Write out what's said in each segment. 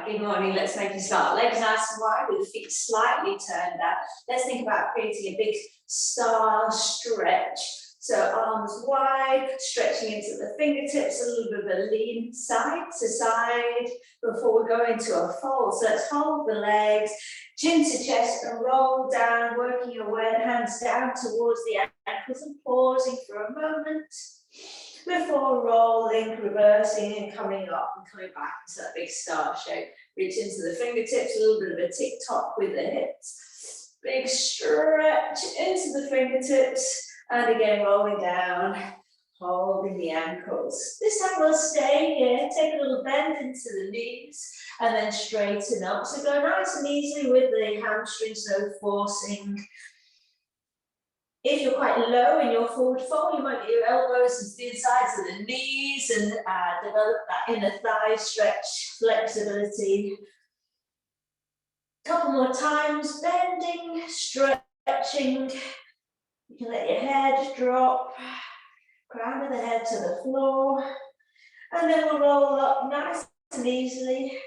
good morning. Let's make a start. Legs nice and wide with the feet slightly turned out. Let's think about creating a big star stretch. So arms wide, stretching into the fingertips, a little bit of a lean side to side before we go into a fold. So let's hold the legs, chin to chest and roll down, working your way, hands down towards the ankles and pausing for a moment before rolling, reversing and coming up and coming back into that big star shape. Reach into the fingertips, a little bit of a tick tock with the hips. Big stretch into the fingertips. And again, rolling down, holding the ankles. This time we'll stay here, take a little bend into the knees, and then straighten up. So go nice and easily with the hamstrings, no forcing. If you're quite low in your forward fold, you might get your elbows into the insides of the knees and develop that inner thigh stretch, flexibility. Couple more times, bending, stretching. You can let your head drop, crown of the head to the floor, and then we'll roll up nice and easily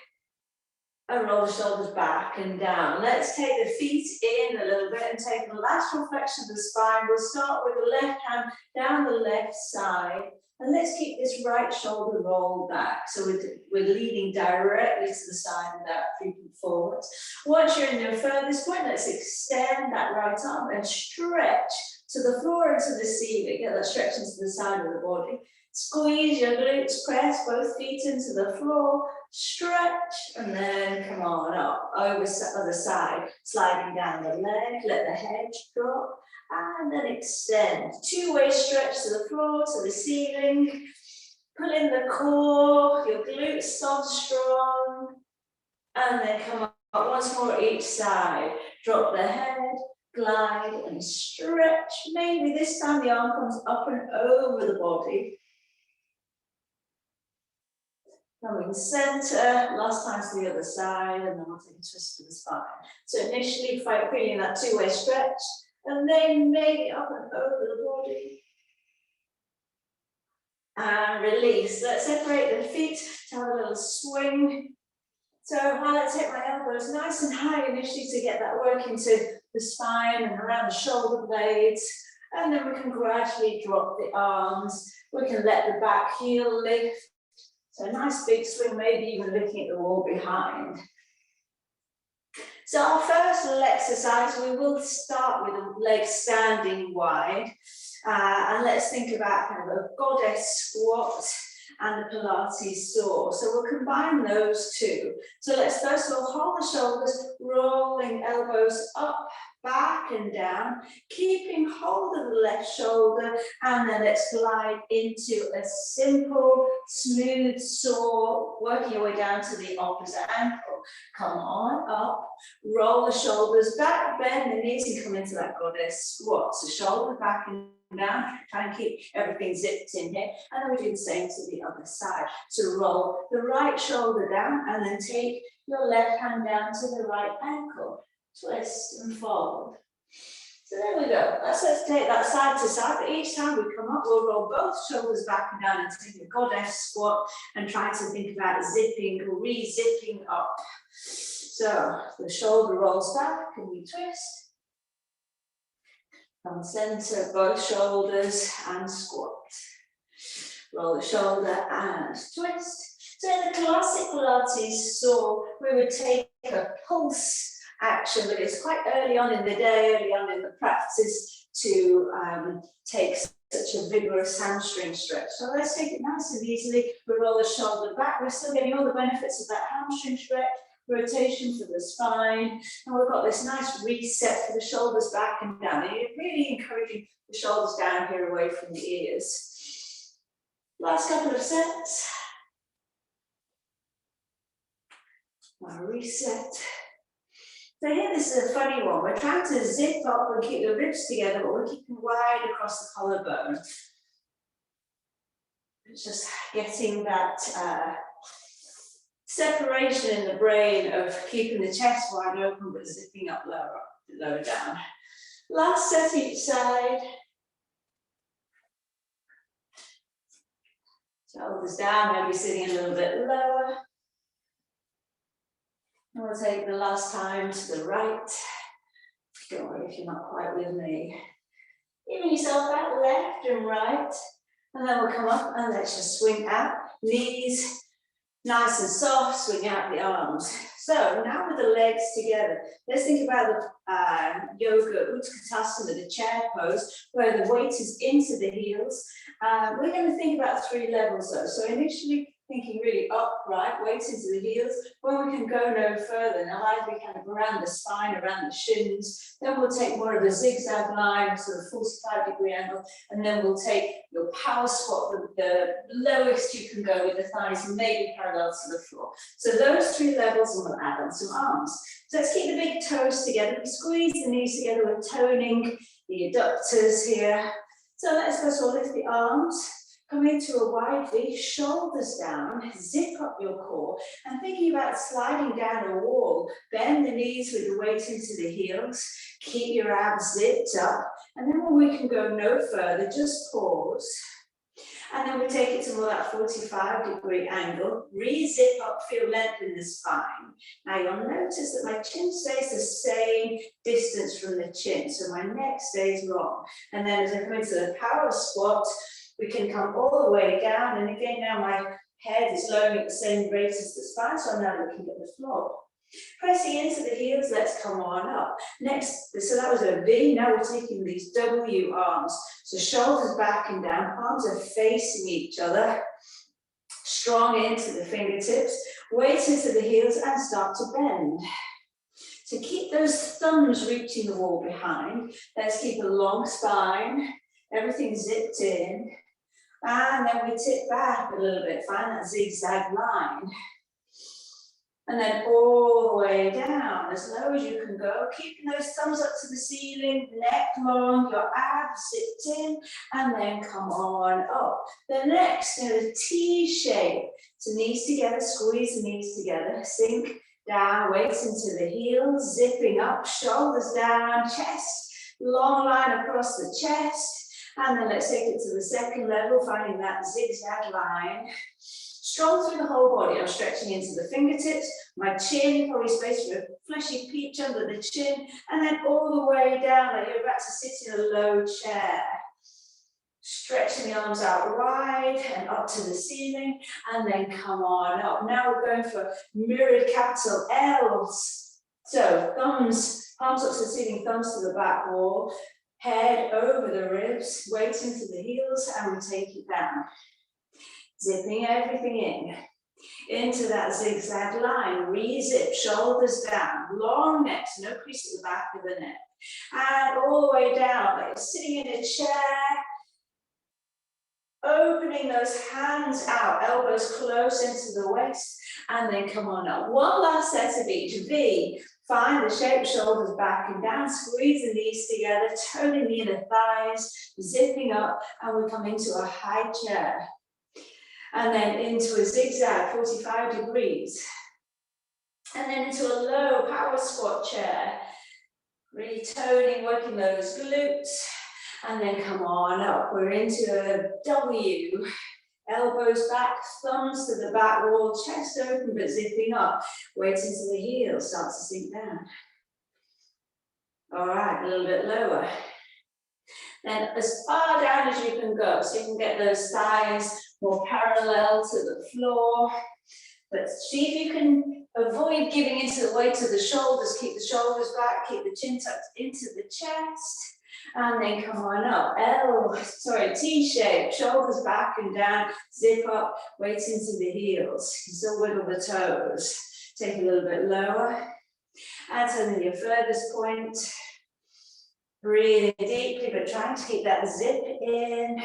and roll the shoulders back and down. Let's take the feet in a little bit and take the lateral flexion of the spine. We'll start with the left hand down the left side, and let's keep this right shoulder rolled back. So we're leaning directly to the side without creeping forward. Once you're in your furthest point, let's extend that right arm and stretch to the floor and to the ceiling. Get that stretch into the side of the body. Squeeze your glutes, press both feet into the floor, stretch, and then come on up, over the other side, sliding down the leg, let the head drop, and then extend. Two-way stretch to the floor, to the ceiling. Pull in the core, your glutes soft, strong, and then come up once more each side. Drop the head, glide and stretch. Maybe this time the arm comes up and over the body. Coming center, last time to the other side, and then we'll take a twist to the spine. So initially, feeling that two-way stretch, and then maybe up and over the body. And release. Let's separate the feet to have a little swing. So while I take my elbows nice and high initially to get that work into the spine and around the shoulder blades, and then we can gradually drop the arms. We can let the back heel lift. So a nice big swing, maybe even looking at the wall behind. So our first little exercise, we will start with the legs standing wide. And let's think about kind of a goddess squat and the Pilates saw. So we'll combine those two. So let's first of all hold the shoulders, rolling elbows up, back and down, keeping hold of the left shoulder, and then let's glide into a simple, smooth saw, working your way down to the opposite ankle. Come on up, roll the shoulders back, bend the knees and come into that goddess squat. So shoulder back and down, try and keep everything zipped in here, and then we do the same to the other side. So roll the right shoulder down and then take your left hand down to the right ankle. Twist and fold. So there we go. Let's take that side to side. But each time we come up, we'll roll both shoulders back and down and take a goddess squat and try to think about zipping or re-zipping up. So the shoulder rolls back and we twist. From center, both shoulders and squat. Roll the shoulder and twist. So in the classic Pilates saw, we would take a pulse action, but it's quite early on in the day, early on in the practice to take such a vigorous hamstring stretch. So let's take it nice and easily. We roll the shoulder back. We're still getting all the benefits of that hamstring stretch, rotation for the spine, and we've got this nice reset for the shoulders back and down. And you're really encouraging the shoulders down here away from the ears. Last couple of sets. Now reset. So here, this is a funny one. We're trying to zip up and keep the ribs together, but we're keeping wide across the collarbone. It's just getting that separation in the brain of keeping the chest wide open, but zipping up lower down. Last set each side. Shoulders down, maybe sitting a little bit lower. And we'll take the last time to the right. Don't worry if you're not quite with me. Giving yourself out left and right. And then we'll come up and let's just swing out. Knees nice and soft, swing out the arms. So now with the legs together, let's think about the yoga utkatasana, the chair pose, where the weight is into the heels. We're going to think about 3 levels though. So initially thinking really upright, weight into the heels, where we can go no further. Now either we kind of around the spine, around the shins, then we'll take more of a zigzag line, sort of 45-degree angle, and then we'll take your power squat, the lowest you can go with the thighs, maybe parallel to the floor. So those 3 levels, and we'll add on some arms. So let's keep the big toes together. We squeeze the knees together, we're toning the adductors here. So let's go, so lift the arms. Come into a wide V, shoulders down, zip up your core, and thinking about sliding down a wall, bend the knees with the weight into the heels, keep your abs zipped up, and then when we can go no further, just pause. And then we take it to more that 45-degree angle, re-zip up, feel length in the spine. Now you'll notice that my chin stays the same distance from the chin, so my neck stays long. And then as I come into the power squat, we can come all the way down, and again now my head is lowering at the same rate as the spine, so I'm now looking at the floor. Pressing into the heels, let's come on up. Next, so that was a V, now we're taking these W arms. So shoulders back and down, arms are facing each other. Strong into the fingertips, weight into the heels and start to bend. So keep those thumbs reaching the wall behind. Let's keep a long spine, everything zipped in. And then we tip back a little bit, find that zigzag line. And then all the way down, as low as you can go, keeping those thumbs up to the ceiling, neck long, your abs zipped in, and then come on up. The next, a T shape. So knees together, squeeze the knees together, sink down, weight into the heels, zipping up, shoulders down, chest, long line across the chest. And then let's take it to the second level, finding that zigzag line. Strong through the whole body. I'm stretching into the fingertips, my chin, probably space for a fleshy peach under the chin, and then all the way down, like you're about to sit in a low chair. Stretching the arms out wide and up to the ceiling, and then come on up. Now we're going for mirrored capital L's. So thumbs, palms up to the ceiling, thumbs to the back wall. Head over the ribs, weight into the heels, and we take it down. Zipping everything into that zigzag line. Re-zip, shoulders down, long neck, no crease at the back of the neck. And all the way down, like you're sitting in a chair. Opening those hands out, elbows close into the waist, and then come on up. One last set of each. V. Find the shape, shoulders back and down, squeeze the knees together, toning the inner thighs, zipping up, and we come into a high chair. And then into a zigzag, 45 degrees. And then into a low power squat chair. Really toning, working those glutes. And then come on up. We're into a W. Elbows back, thumbs to the back wall, chest open but zipping up. Weight into the heels, start to sink down. All right, a little bit lower. Then as far down as you can go, so you can get those thighs more parallel to the floor. But see if you can avoid giving into the weight of the shoulders. Keep the shoulders back, keep the chin tucked into the chest. And then come on up, T shape, shoulders back and down, zip up, weight into the heels. You still wiggle the toes. Take a little bit lower. And so then your furthest point. Breathing deeply, but trying to keep that zip in.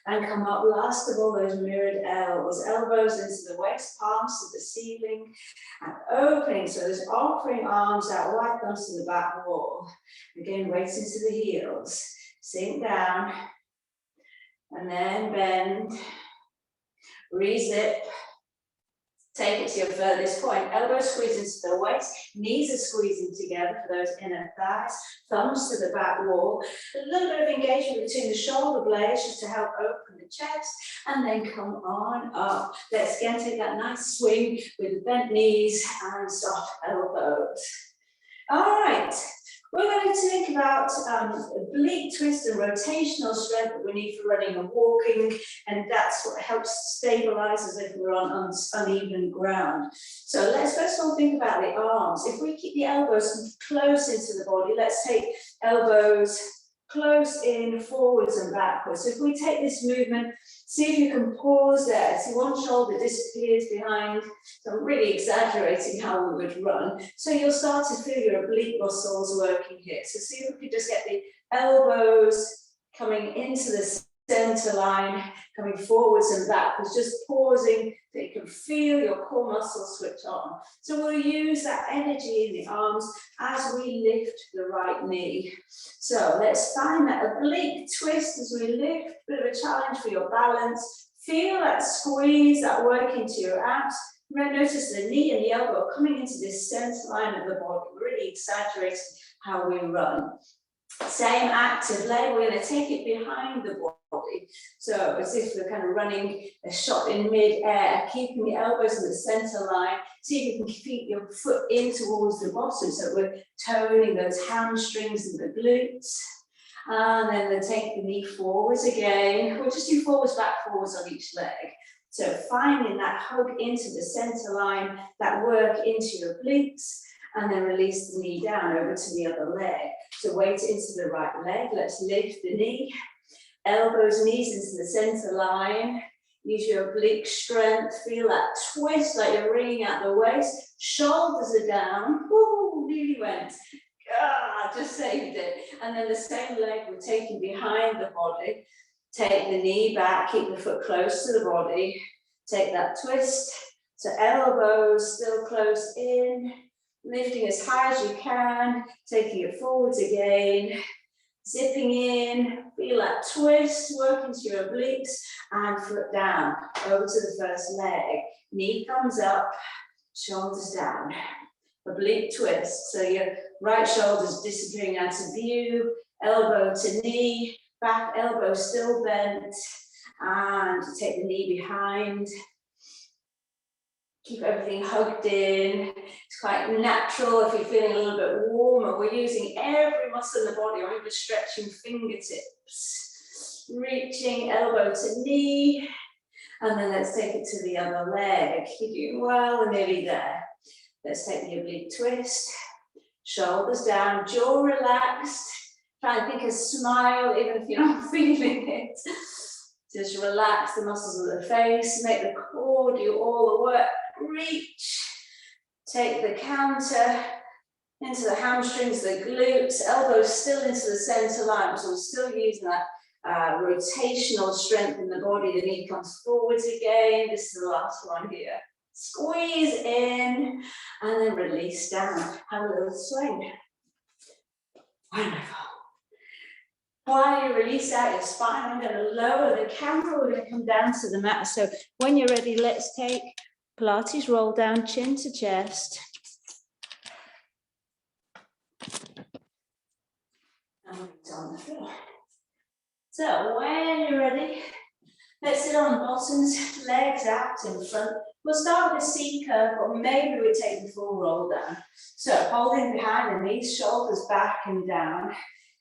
And come up, last of all, those mirrored L's. Elbows into the waist, palms to the ceiling. And opening, so there's offering arms out, wide thumbs to the back wall. Again, weight into the heels. Sink down. And then bend. Re-zip. Take it to your furthest point. Elbows squeeze into the waist, knees are squeezing together for those inner thighs, thumbs to the back wall. A little bit of engagement between the shoulder blades just to help open the chest, and then come on up. Let's again take that nice swing with the bent knees and soft elbows. All right. We're going to think about oblique twist and rotational strength that we need for running and walking, and that's what helps stabilize as if we're on uneven ground. So let's first of all think about the arms. If we keep the elbows close into the body, let's take elbows close in, forwards and backwards. So if we take this movement, see if you can pause there. See, one shoulder disappears behind. So I'm really exaggerating how we would run. So you'll start to feel your oblique muscles working here. So see if we could just get the elbows coming into the center line, coming forwards and backwards, just pausing so you can feel your core muscles switch on. So we'll use that energy in the arms as we lift the right knee. So let's find that oblique twist as we lift, bit of a challenge for your balance. Feel that squeeze, that work into your abs. Notice the knee and the elbow coming into this center line of the body, really exaggerating how we run. Same active leg, we're going to take it behind the body. So as if we're kind of running a shot in mid-air, keeping the elbows in the center line. See if you can keep your foot in towards the bottom so we're toning those hamstrings and the glutes. And then take the knee forwards again. We'll just do forwards, back, forwards on each leg. So finding that hug into the center line, that work into your obliques, and then release the knee down over to the other leg. So weight into the right leg. Let's lift the knee. Elbows, knees into the center line. Use your oblique strength. Feel that twist like you're wringing out the waist. Shoulders are down. Woo, really went. Ah, just saved it. And then the same leg we're taking behind the body. Take the knee back, keep the foot close to the body. Take that twist. So elbows still close in. Lifting as high as you can, taking it forwards again, zipping in, feel that twist, work into your obliques, and foot down, over to the first leg. Knee comes up, shoulders down, oblique twist. So your right shoulder's disappearing out of view, elbow to knee, back elbow still bent, and take the knee behind. Keep everything hugged in. It's quite natural if you're feeling a little bit warmer. We're using every muscle in the body, or even stretching fingertips. Reaching elbow to knee. And then let's take it to the other leg. You're doing well, we're nearly there. Let's take the oblique twist. Shoulders down, jaw relaxed. Try and think a smile, even if you're not feeling it. Just relax the muscles of the face, make the core do all the work. Reach, take the counter into the hamstrings, the glutes, elbows still into the center line, so we're still using that rotational strength in the body. The knee comes forwards again. This is the last one here. Squeeze in and then release down. Have a little swing. Wonderful. While you release out your spine, I'm going to lower the camera. We're going to come down to the mat. So when you're ready, let's take Pilates roll down, chin to chest. And it's on the floor. So when you're ready, let's sit on bottoms, legs out in front. We'll start with a C curve, but maybe we take the full roll down. So holding behind the knees, shoulders back and down,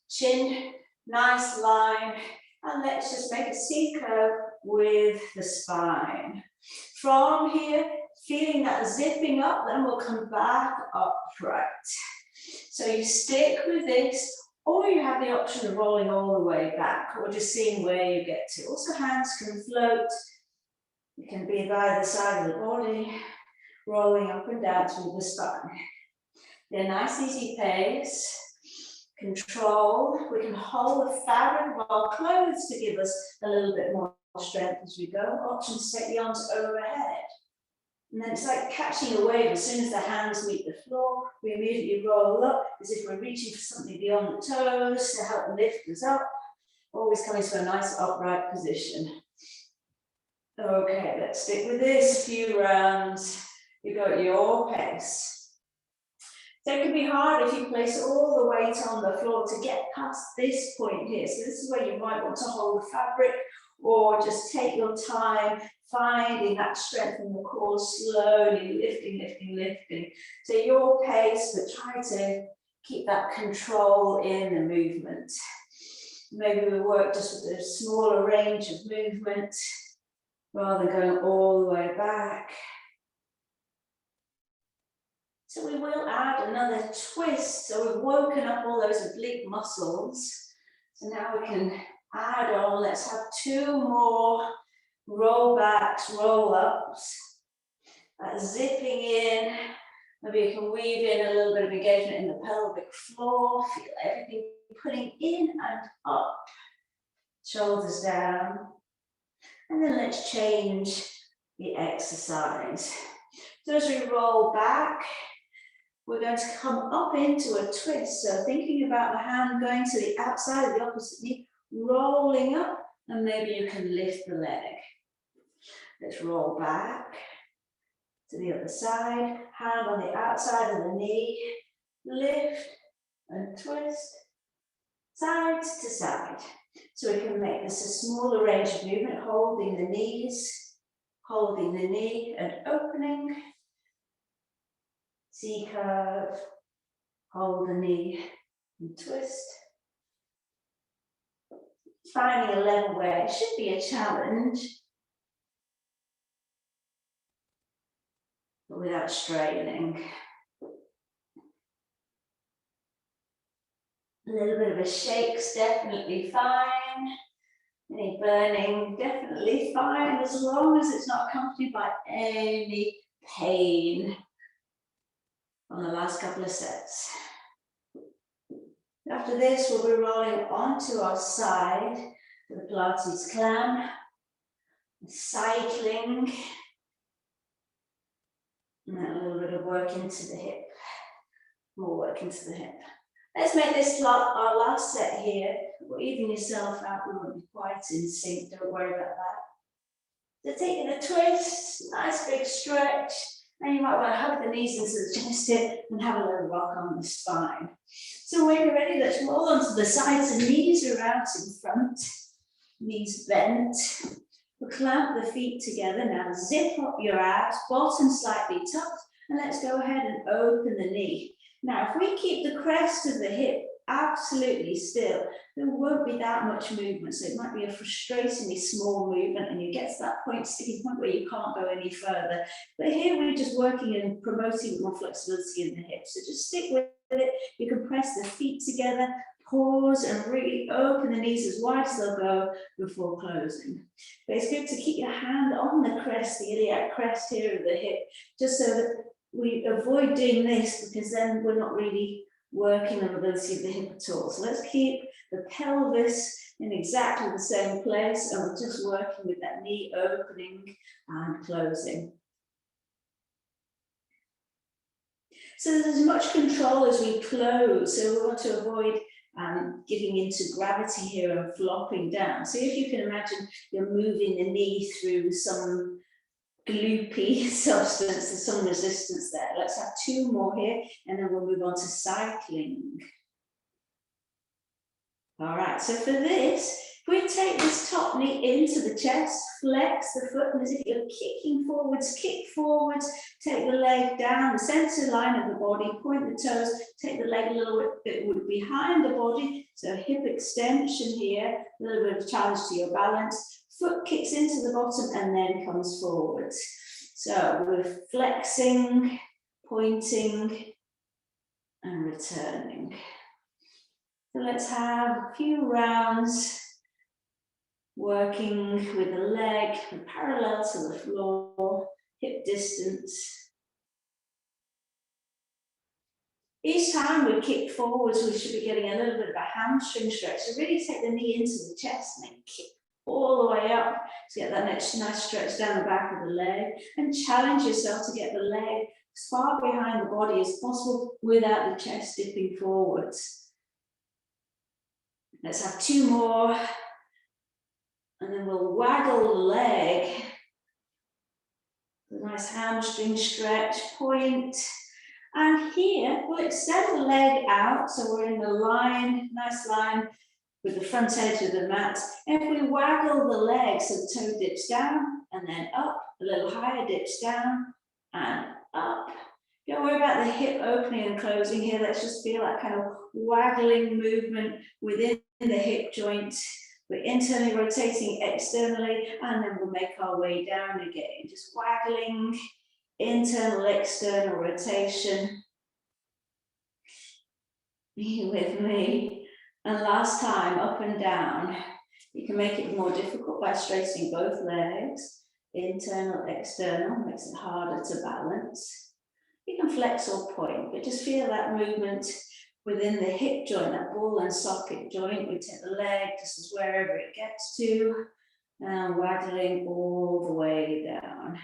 chin, nice line, and let's just make a C curve with the spine. From here, feeling that zipping up, then we'll come back upright. So you stick with this, or you have the option of rolling all the way back, or just seeing where you get to. Also, hands can float. It can be by the side of the body, rolling up and down through the spine. They're nice, easy pace. Control. We can hold the fabric of our clothes to give us a little bit more strength as we go. Option to take the arms overhead. And then it's like catching a wave. As soon as the hands meet the floor, we immediately roll up as if we're reaching for something beyond the toes to help lift us up. Always coming to a nice upright position. Okay, let's stick with this. Few rounds. You go at your pace. So it can be hard if you place all the weight on the floor to get past this point here. So this is where you might want to hold the fabric or just take your time finding that strength in the core, slowly lifting, lifting, lifting. So your pace, but try to keep that control in the movement. Maybe we work just with a smaller range of movement rather than going all the way back. So we will add another twist. So we've woken up all those oblique muscles. So now we can add on, let's have 2 more roll backs, roll ups. Zipping in. Maybe you can weave in a little bit of engagement in the pelvic floor. Feel everything pulling in and up. Shoulders down. And then let's change the exercise. So as we roll back, we're going to come up into a twist. So thinking about the hand going to the outside of the opposite knee, rolling up, and maybe you can lift the leg. Let's roll back to the other side, hand on the outside of the knee, lift and twist, side to side. So we can make this a smaller range of movement, holding the knees, holding the knee and opening. C curve, hold the knee and twist. Finding a level where it should be a challenge, but without straining. A little bit of a shake's definitely fine. Any burning, definitely fine, as long as it's not accompanied by any pain on the last couple of sets. After this, we'll be rolling onto our side for the Pilates clam, cycling, and then a little bit of work into the hip, more work into the hip. Let's make this our last set here. We're even yourself out, we won't be quite in sync, don't worry about that. So taking a twist, nice big stretch, and you might want to hug the knees into the chest here and have a little rock on the spine. So when you're ready, let's roll onto the sides, and knees are out in front, knees bent. We'll clamp the feet together. Now zip up your abs, bottom slightly tucked, and let's go ahead and open the knee. Now, if we keep the crest of the hip absolutely still, there won't be that much movement. So it might be a frustratingly small movement, and you get to that point, sticky point where you can't go any further. But here we're just working and promoting more flexibility in the hips. So just stick with it. You can press the feet together, pause, and really open the knees as wide as they'll go before closing. But it's good to keep your hand on the crest, the iliac crest here of the hip, just so that we avoid doing this, because then we're not really working the mobility of the hip at all. So let's keep the pelvis in exactly the same place, and we're just working with that knee opening and closing. So there's as much control as we close, so we want to avoid giving into gravity here and flopping down. So if you can imagine you're moving the knee through some gloopy substance, there's some resistance there. Let's have 2 more here, and then we'll move on to cycling. All right, so for this, if we take this top knee into the chest, flex the foot, and as if you're kicking forwards, kick forwards, take the leg down the center line of the body, point the toes, take the leg a little bit behind the body, so hip extension here, a little bit of challenge to your balance. Foot kicks into the bottom and then comes forwards. So we're flexing, pointing, and returning. So let's have a few rounds working with the leg parallel to the floor, hip distance. Each time we kick forwards, we should be getting a little bit of a hamstring stretch. So really take the knee into the chest and then kick all the way up to get that nice stretch down the back of the leg, and challenge yourself to get the leg as far behind the body as possible without the chest dipping forwards. Let's have 2 more, and then we'll waggle the leg A nice hamstring stretch, point. And here, we'll extend the leg out, so we're in the line, nice line with the front edge of the mat. And if we waggle the leg, so the toe dips down and then up, a little higher, dips down and up. Don't worry about the hip opening and closing here. Let's just feel that kind of waggling movement within the hip joint. We're internally rotating externally, and then we'll make our way down again. Just waggling, internal, external rotation. Be with me. And last time, up and down. You can make it more difficult by straightening both legs. Internal, external, makes it harder to balance. You can flex or point, but just feel that movement within the hip joint, that ball and socket joint. We take the leg just as wherever it gets to, and waggling all the way down.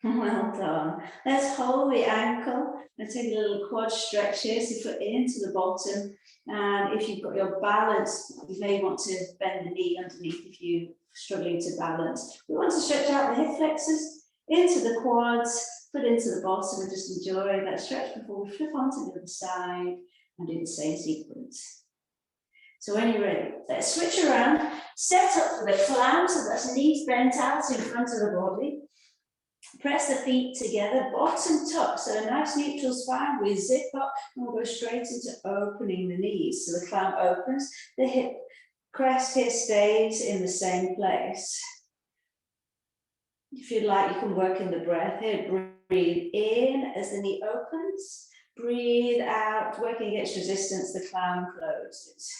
Well done. Let's hold the ankle and take a little quad stretch here. So foot into the bottom. And if you've got your balance, you may want to bend the knee underneath if you're struggling to balance. We want to stretch out the hip flexors into the quads, foot into the bottom, and just enjoy that stretch before we flip onto the other side and do the same sequence. So when you're ready, let's switch around, set up for the clown, so that's knees bent out in front of the body. Press the feet together, bottom tuck, so a nice neutral spine. We zip up and we'll go straight into opening the knees. So the clown opens, the hip crest here stays in the same place. If you'd like, you can work in the breath here. Breathe in as the knee opens. Breathe out, working against resistance, the clown closes.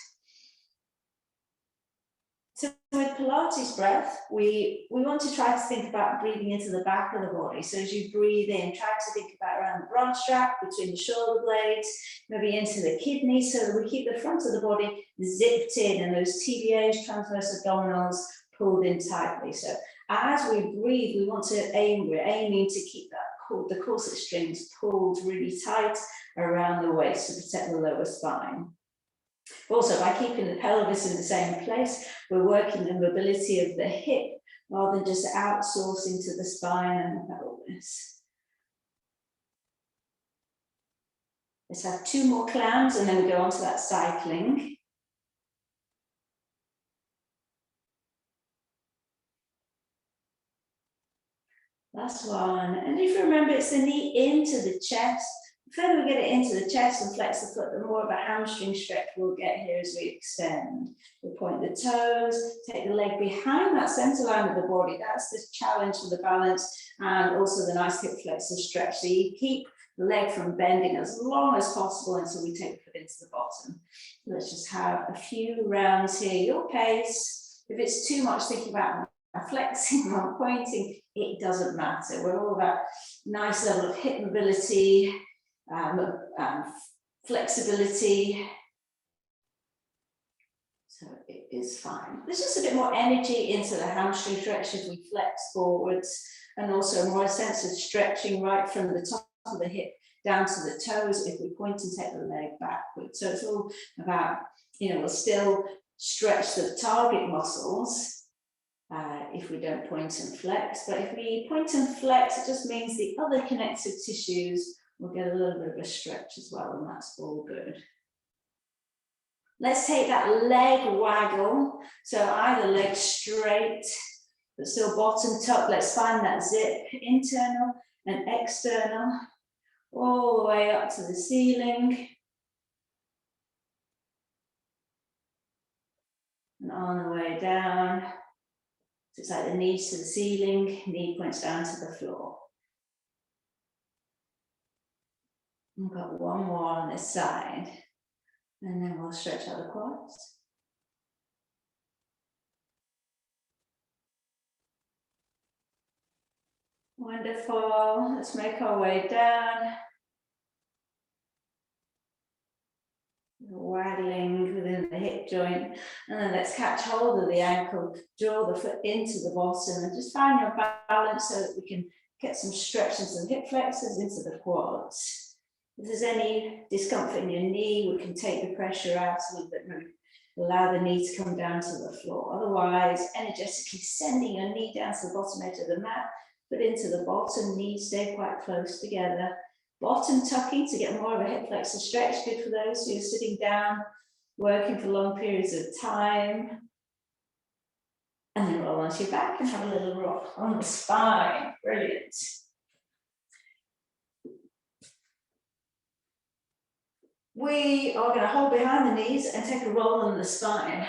So with Pilates breath, we want to try to think about breathing into the back of the body. So as you breathe in, try to think about around the bronch strap, between the shoulder blades, maybe into the kidneys, so that we keep the front of the body zipped in and those TBAs, transverse abdominals, pulled in tightly. So as we breathe, we want to we're aiming to keep the corset strings pulled really tight around the waist to protect the lower spine. Also, by keeping the pelvis in the same place, we're working the mobility of the hip rather than just outsourcing to the spine and the pelvis. Let's have 2 more clowns and then we go on to that cycling. Last one. And if you remember, it's the knee into the chest. The further we get it into the chest and flex the foot, the more of a hamstring stretch we'll get here as we extend. We'll point the toes, take the leg behind that center line of the body. That's the challenge for the balance, and also the nice hip flexor stretch. So you keep the leg from bending as long as possible until we take the foot into the bottom. Let's just have a few rounds here, your pace. If it's too much thinking about flexing or pointing, it doesn't matter. We're all about nice level of hip mobility, flexibility. So it is fine. There's just a bit more energy into the hamstring stretch as we flex forwards, and also more a sense of stretching right from the top of the hip down to the toes if we point and take the leg backwards. So it's all about, we'll still stretch the target muscles if we don't point and flex, but if we point and flex, it just means the other connective tissues will get a little bit of a stretch as well, and that's all good. Let's take that leg waggle. So either leg straight, but still bottom tuck. Let's find that zip, internal and external, all the way up to the ceiling. And on the way down. So it's like the knees to the ceiling, knee points down to the floor. We've got one more on this side, and then we'll stretch out the quads. Wonderful. Let's make our way down. Waggling within the hip joint, and then let's catch hold of the ankle, draw the foot into the bottom, and just find your balance so that we can get some stretch and some hip flexors into the quads. If there's any discomfort in your knee, we can take the pressure out a little bit, maybe Allow the knee to come down to the floor. Otherwise, energetically sending your knee down to the bottom edge of the mat, foot into the bottom, knees stay quite close together. Bottom tucking to get more of a hip flexor stretch, good for those who are sitting down, working for long periods of time. And then roll onto your back and have a little rock on the spine. Brilliant. We are going to hold behind the knees and take a roll on the spine.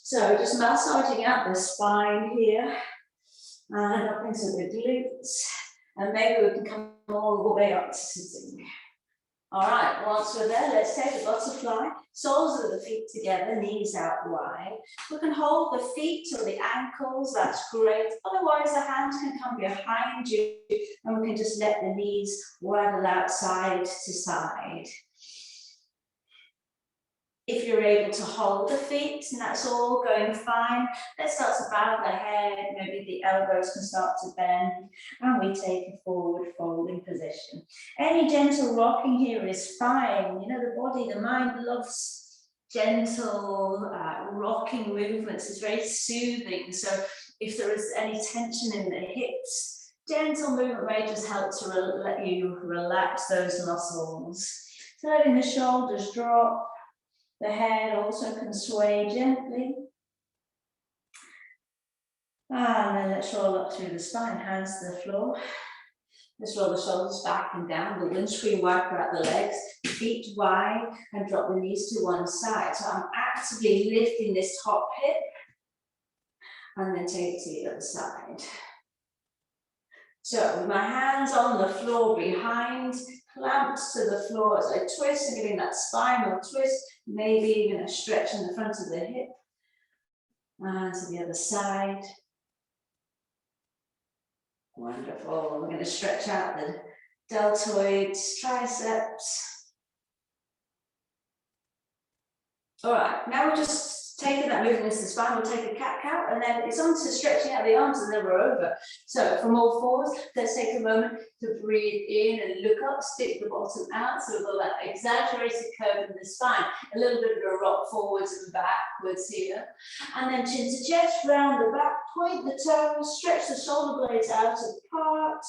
So just massaging out the spine here and up into the glutes. And maybe we can come all the way up to sitting. All right, once we're there, let's take a butterfly. Soles of the feet together, knees out wide. We can hold the feet or the ankles, that's great. Otherwise, the hands can come behind you and we can just let the knees waddle out side to side. If you're able to hold the feet and that's all going fine, let's start to bow the head, maybe the elbows can start to bend, and we take a forward folding position. Any gentle rocking here is fine. You know, the body, the mind loves gentle rocking movements. It's very soothing. So if there is any tension in the hips, gentle movement may just help to let you relax those muscles. So letting the shoulders drop. The head also can sway gently. And then let's roll up through the spine, hands to the floor. Let's roll the shoulders back and down, the windscreen wiper at the legs, feet wide, and drop the knees to one side. So I'm actively lifting this top hip, and then take it to the other side. So with my hands on the floor behind, clamped to the floor as I twist and giving that spinal twist, maybe even a stretch in the front of the hip. And to the other side. Wonderful. We're going to stretch out the deltoids, triceps. All right, now we're just taking that movement into the spine. We'll take a cat-cow, and then it's on to stretching out the arms, and then we're over. So from all fours, let's take a moment to breathe in and look up, stick the bottom out, so we've got that exaggerated curve in the spine. A little bit of a rock forwards and backwards here. And then chin to chest, round the back, point the toes, stretch the shoulder blades out apart.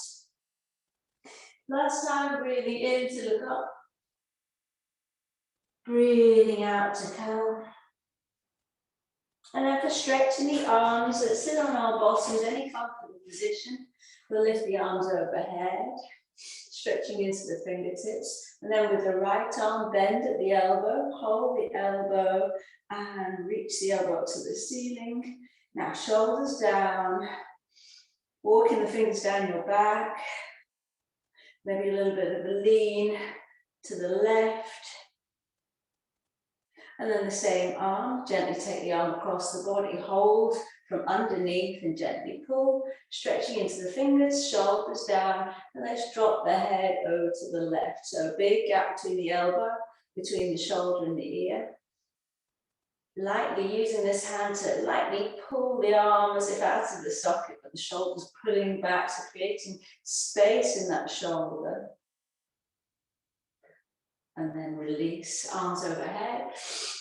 Last time, breathing in to look up. Breathing out to curl. And then for stretching the arms that sit on our bottoms, any comfortable position, we'll lift the arms overhead, stretching into the fingertips. And then with the right arm, bend at the elbow, hold the elbow, and reach the elbow up to the ceiling. Now shoulders down, walking the fingers down your back, maybe a little bit of a lean to the left. And then the same arm, gently take the arm across the body, hold from underneath and gently pull, stretching into the fingers, shoulders down, and let's drop the head over to the left. So a big gap between the elbow, between the shoulder and the ear. Lightly using this hand to lightly pull the arm as if out of the socket, but the shoulders pulling back, so creating space in that shoulder. And then release, arms overhead.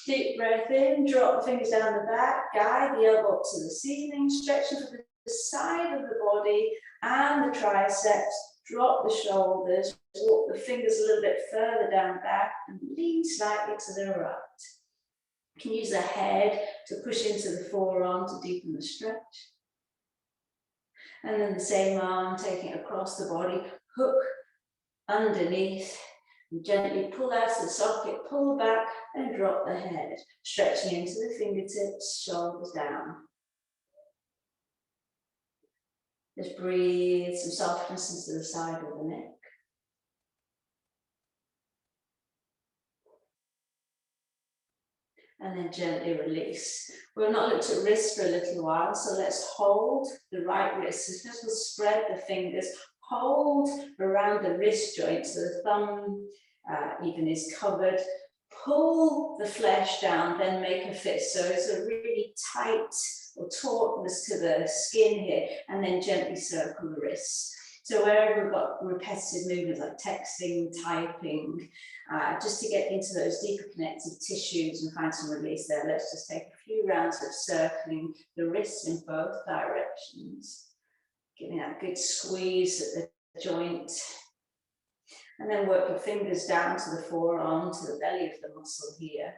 Deep breath in, drop the fingers down the back, guide the elbow up to the ceiling, stretching for the side of the body and the triceps. Drop the shoulders, walk the fingers a little bit further down back and lean slightly to the right. You can use the head to push into the forearm to deepen the stretch. And then the same arm, taking it across the body, hook underneath. Gently pull out of the socket, pull back and drop the head, stretching into the fingertips, shoulders down. Just breathe some softness into the side of the neck. And then gently release. We've not looked at wrists for a little while, so let's hold the right wrist. So just we'll spread the fingers, hold around the wrist joint so the thumb even is covered. Pull the flesh down, then make a fist. So it's a really tight or tautness to the skin here, and then gently circle the wrists. So wherever we've got repetitive movements like texting, typing, just to get into those deeper connected tissues and find some release there, let's just take a few rounds of circling the wrists in both directions, giving that good squeeze at the joint. And then work your fingers down to the forearm, to the belly of the muscle here.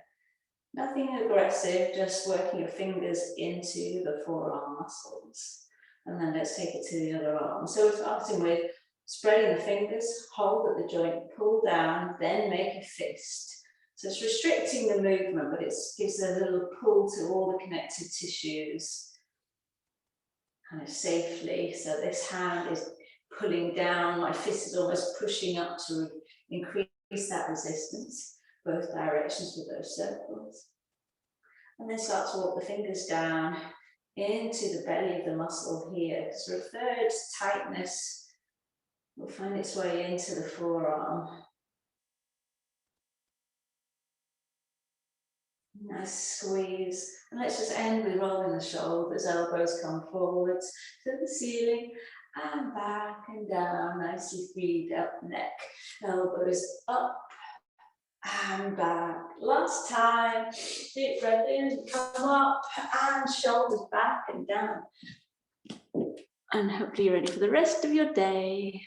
Nothing aggressive, just working your fingers into the forearm muscles. And then let's take it to the other arm. So we're starting with spreading the fingers, hold at the joint, pull down, then make a fist. So it's restricting the movement, but it gives a little pull to all the connected tissues, kind of safely. So this hand is pulling down, my fist is almost pushing up to increase that resistance, both directions with those circles. And then start to walk the fingers down into the belly of the muscle here. So a third tightness will find its way into the forearm. Nice squeeze. And let's just end with rolling the shoulders, elbows come forwards to the ceiling and back and down. Nicely freed up neck, elbows up and back. Last time, deep breath in, come up and shoulders back and down. And hopefully you're ready for the rest of your day.